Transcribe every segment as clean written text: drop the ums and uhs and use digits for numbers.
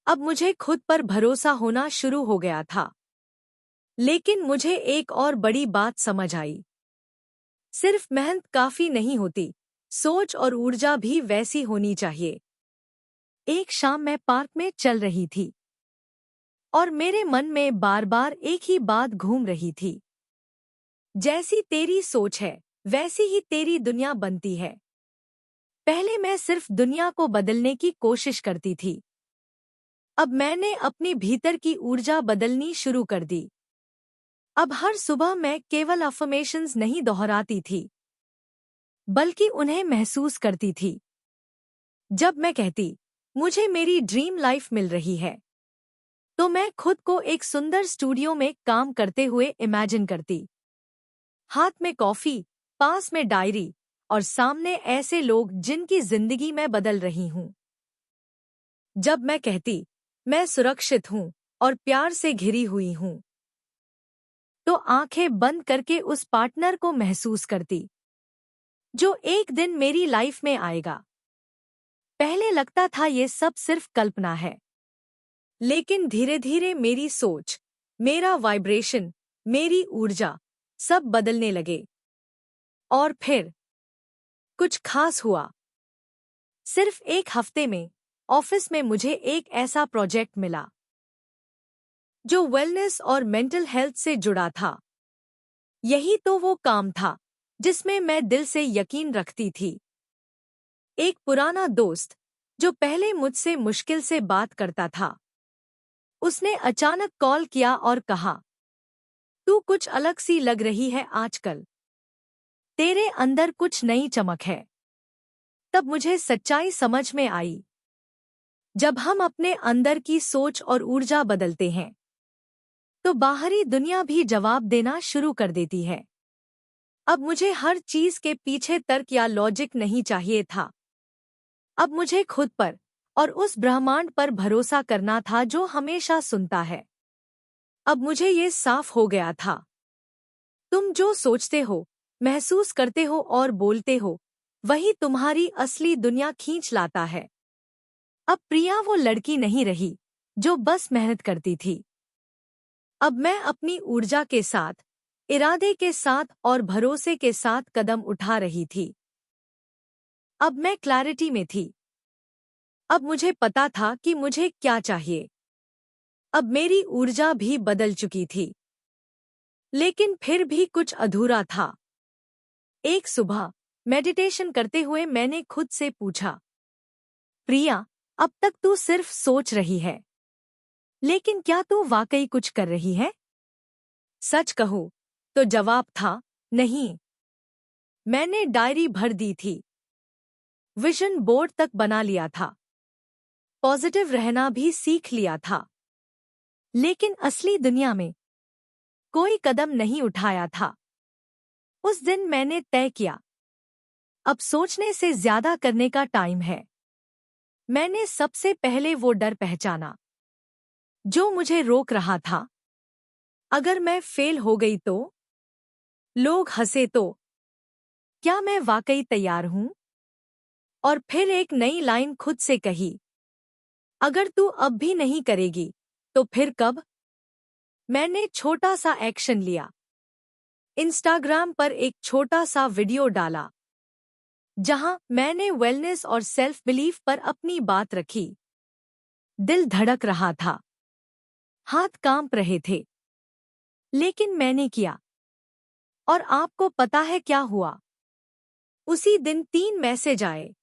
अब मुझे खुद पर भरोसा होना शुरू हो गया था। लेकिन मुझे एक और बड़ी बात समझ आई। सिर्फ मेहनत काफी नहीं होती, सोच और ऊर्जा भी वैसी होनी चाहिए। एक शाम मैं पार्क में चल रही थी और मेरे मन में बार बार एक ही बात घूम रही थी। जैसी तेरी सोच है वैसी ही तेरी दुनिया बनती है। पहले मैं सिर्फ दुनिया को बदलने की कोशिश करती थी। अब मैंने अपनी भीतर की ऊर्जा बदलनी शुरू कर दी। अब हर सुबह मैं केवल अफर्मेशंस नहीं दोहराती थी, बल्कि उन्हें महसूस करती थी। जब मैं कहती, मुझे मेरी ड्रीम लाइफ मिल रही है, तो मैं खुद को एक सुंदर स्टूडियो में काम करते हुए इमेजिन करती। हाथ में कॉफी, पास में डायरी और सामने ऐसे लोग जिनकी जिंदगी मैं बदल रही हूँ। जब मैं कहती, मैं सुरक्षित हूँ और प्यार से घिरी हुई हूँ, तो आंखें बंद करके उस पार्टनर को महसूस करती जो एक दिन मेरी लाइफ में आएगा। पहले लगता था ये सब सिर्फ कल्पना है, लेकिन धीरे धीरे मेरी सोच, मेरा वाइब्रेशन, मेरी ऊर्जा सब बदलने लगे। और फिर कुछ खास हुआ। सिर्फ एक हफ्ते में ऑफिस में मुझे एक ऐसा प्रोजेक्ट मिला जो वेलनेस और मेंटल हेल्थ से जुड़ा था। यही तो वो काम था जिसमें मैं दिल से यकीन रखती थी। एक पुराना दोस्त जो पहले मुझसे मुश्किल से बात करता था, उसने अचानक कॉल किया और कहा, तू कुछ अलग सी लग रही है आजकल, तेरे अंदर कुछ नई चमक है। तब मुझे सच्चाई समझ में आई। जब हम अपने अंदर की सोच और ऊर्जा बदलते हैं, तो बाहरी दुनिया भी जवाब देना शुरू कर देती है। अब मुझे हर चीज के पीछे तर्क या लॉजिक नहीं चाहिए था। अब मुझे खुद पर और उस ब्रह्मांड पर भरोसा करना था जो हमेशा सुनता है। अब मुझे ये साफ हो गया था, तुम जो सोचते हो, महसूस करते हो और बोलते हो, वही तुम्हारी असली दुनिया खींच लाता है। अब प्रिया वो लड़की नहीं रही जो बस मेहनत करती थी। अब मैं अपनी ऊर्जा के साथ, इरादे के साथ और भरोसे के साथ कदम उठा रही थी। अब मैं क्लैरिटी में थी। अब मुझे पता था कि मुझे क्या चाहिए। अब मेरी ऊर्जा भी बदल चुकी थी। लेकिन फिर भी कुछ अधूरा था। एक सुबह मेडिटेशन करते हुए मैंने खुद से पूछा, प्रिया, अब तक तू सिर्फ सोच रही है, लेकिन क्या तू वाकई कुछ कर रही है? सच कहूं तो जवाब था, नहीं। मैंने डायरी भर दी थी, विजन बोर्ड तक बना लिया था, पॉजिटिव रहना भी सीख लिया था, लेकिन असली दुनिया में कोई कदम नहीं उठाया था। उस दिन मैंने तय किया, अब सोचने से ज्यादा करने का टाइम है। मैंने सबसे पहले वो डर पहचाना जो मुझे रोक रहा था। अगर मैं फेल हो गई तो? लोग हंसे तो? क्या मैं वाकई तैयार हूं? और फिर एक नई लाइन खुद से कही, अगर तू अब भी नहीं करेगी, तो फिर कब? मैंने छोटा सा एक्शन लिया। इंस्टाग्राम पर एक छोटा सा वीडियो डाला, जहां मैंने वेलनेस और सेल्फ बिलीफ पर अपनी बात रखी। दिल धड़क रहा था, हाथ कांप रहे थे, लेकिन मैंने किया। और आपको पता है क्या हुआ? उसी दिन 3 मैसेज आए।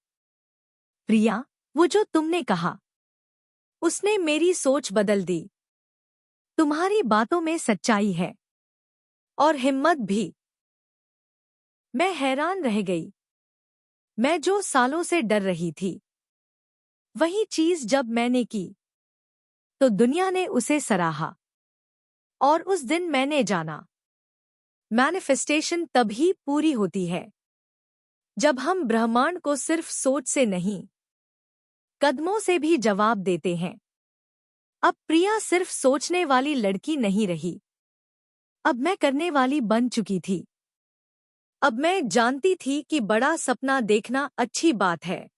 प्रिया, वो जो तुमने कहा, उसने मेरी सोच बदल दी। तुम्हारी बातों में सच्चाई है और हिम्मत भी। मैं हैरान रह गई। मैं जो सालों से डर रही थी, वही चीज जब मैंने की, तो दुनिया ने उसे सराहा। और उस दिन मैंने जाना, मैनिफेस्टेशन तभी पूरी होती है जब हम ब्रह्मांड को सिर्फ सोच से नहीं, कदमों से भी जवाब देते हैं। अब प्रिया सिर्फ सोचने वाली लड़की नहीं रही, अब मैं करने वाली बन चुकी थी। अब मैं जानती थी कि बड़ा सपना देखना अच्छी बात है,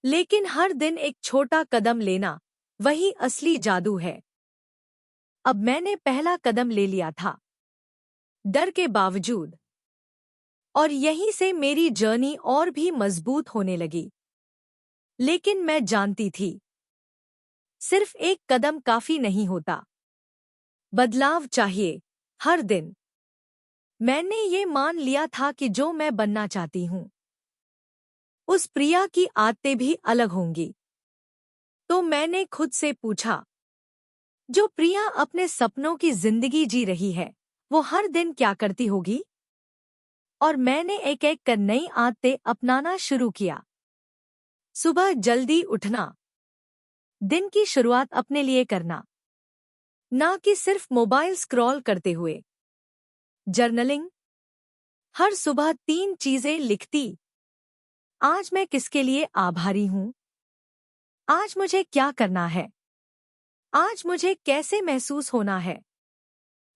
लेकिन हर दिन एक छोटा कदम लेना वही असली जादू है। अब मैंने पहला कदम ले लिया था, डर के बावजूद, और यहीं से मेरी जर्नी और भी मजबूत होने लगी। लेकिन मैं जानती थी, सिर्फ एक कदम काफी नहीं होता, बदलाव चाहिए, हर दिन। मैंने ये मान लिया था कि जो मैं बनना चाहती हूँ, उस प्रिया की आदतें भी अलग होंगी। तो मैंने खुद से पूछा, जो प्रिया अपने सपनों की जिंदगी जी रही है, वो हर दिन क्या करती होगी? और मैंने एक एक कर नई आदतें अपनाना शुरू किया। सुबह जल्दी उठना, दिन की शुरुआत अपने लिए करना, ना कि सिर्फ मोबाइल स्क्रॉल करते हुए। जर्नलिंग, हर सुबह 3 चीजें लिखती। आज मैं किसके लिए आभारी हूँ? आज मुझे क्या करना है? आज मुझे कैसे महसूस होना है?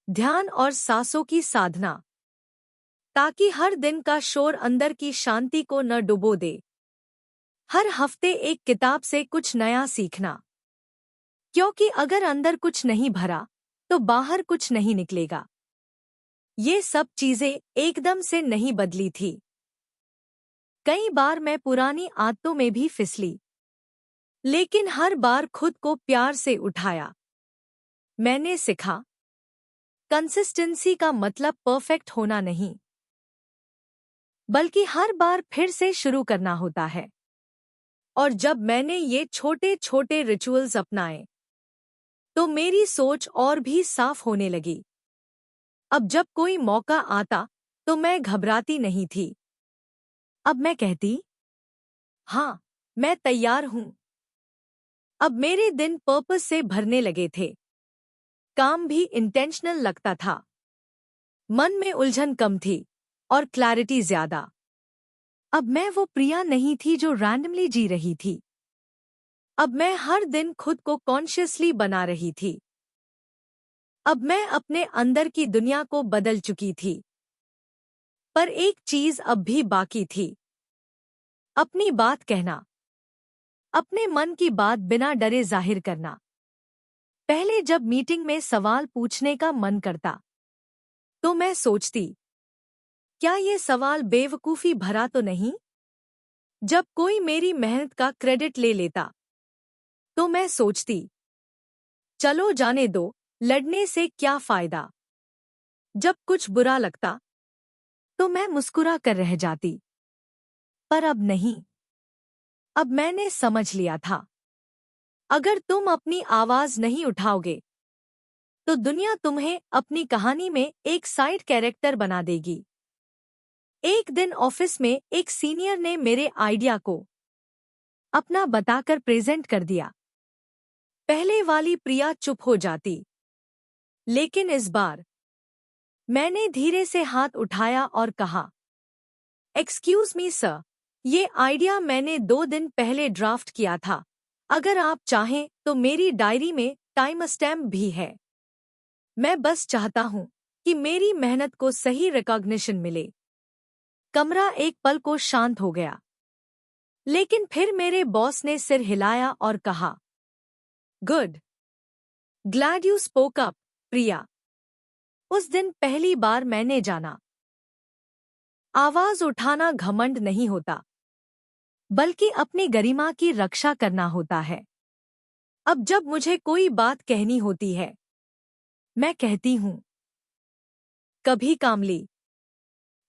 ध्यान और सांसों की साधना, ताकि हर दिन का शोर अंदर की शांति को न डुबो दे। हर हफ्ते एक किताब से कुछ नया सीखना, क्योंकि अगर अंदर कुछ नहीं भरा, तो बाहर कुछ नहीं निकलेगा। ये सब चीजें एकदम से नहीं बदली थी। कई बार मैं पुरानी आदतों में भी फिसली, लेकिन हर बार खुद को प्यार से उठाया। मैंने सीखा, कंसिस्टेंसी का मतलब परफेक्ट होना नहीं, बल्कि हर बार फिर से शुरू करना होता है। और जब मैंने ये छोटे छोटे रिचुअल्स अपनाए, तो मेरी सोच और भी साफ होने लगी। अब जब कोई मौका आता, तो मैं घबराती नहीं थी। अब मैं कहती, हाँ, मैं तैयार हूँ। अब मेरे दिन पर्पस से भरने लगे थे। काम भी इंटेंशनल लगता था। मन में उलझन कम थी और क्लैरिटी ज्यादा। अब मैं वो प्रिया नहीं थी जो रैंडमली जी रही थी। अब मैं हर दिन खुद को कॉन्शियसली बना रही थी। अब मैं अपने अंदर की दुनिया को बदल चुकी थी। पर एक चीज अब भी बाकी थी, अपनी बात कहना, अपने मन की बात बिना डरे जाहिर करना। पहले जब मीटिंग में सवाल पूछने का मन करता, तो मैं सोचती, क्या ये सवाल बेवकूफी भरा तो नहीं? जब कोई मेरी मेहनत का क्रेडिट ले लेता, तो मैं सोचती, चलो जाने दो, लड़ने से क्या फायदा? जब कुछ बुरा लगता, तो मैं मुस्कुरा कर रह जाती। पर अब नहीं। अब मैंने समझ लिया था, अगर तुम अपनी आवाज नहीं उठाओगे, तो दुनिया तुम्हें अपनी कहानी में एक साइड कैरेक्टर बना देगी। एक दिन ऑफिस में एक सीनियर ने मेरे आइडिया को अपना बताकर प्रेजेंट कर दिया। पहले वाली प्रिया चुप हो जाती, लेकिन इस बार मैंने धीरे से हाथ उठाया और कहा, एक्सक्यूज मी सर, ये आइडिया मैंने 2 दिन पहले ड्राफ्ट किया था। अगर आप चाहें तो मेरी डायरी में टाइम स्टैम्प भी है। मैं बस चाहता हूं कि मेरी मेहनत को सही रिकॉग्निशन मिले। कमरा एक पल को शांत हो गया, लेकिन फिर मेरे बॉस ने सिर हिलाया और कहा, good, glad you spoke up, Priya. उस दिन पहली बार मैंने जाना, आवाज उठाना घमंड नहीं होता, बल्कि अपनी गरिमा की रक्षा करना होता है। अब जब मुझे कोई बात कहनी होती है, मैं कहती हूं, कभी कामली,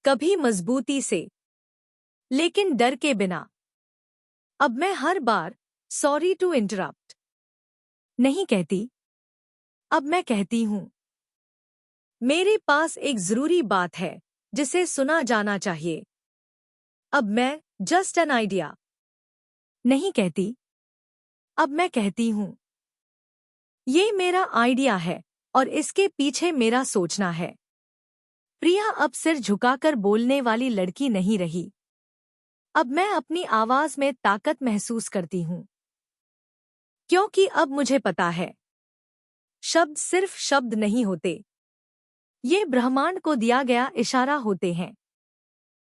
कभी मजबूती से, लेकिन डर के बिना। अब मैं हर बार सॉरी टू इंटरप्ट नहीं कहती। अब मैं कहती हूं, मेरे पास एक जरूरी बात है जिसे सुना जाना चाहिए। अब मैं जस्ट एन आइडिया नहीं कहती। अब मैं कहती हूं, ये मेरा आइडिया है और इसके पीछे मेरा सोचना है। प्रिया अब सिर झुकाकर बोलने वाली लड़की नहीं रही। अब मैं अपनी आवाज में ताकत महसूस करती हूं, क्योंकि अब मुझे पता है, शब्द सिर्फ शब्द नहीं होते, ये ब्रह्मांड को दिया गया इशारा होते हैं।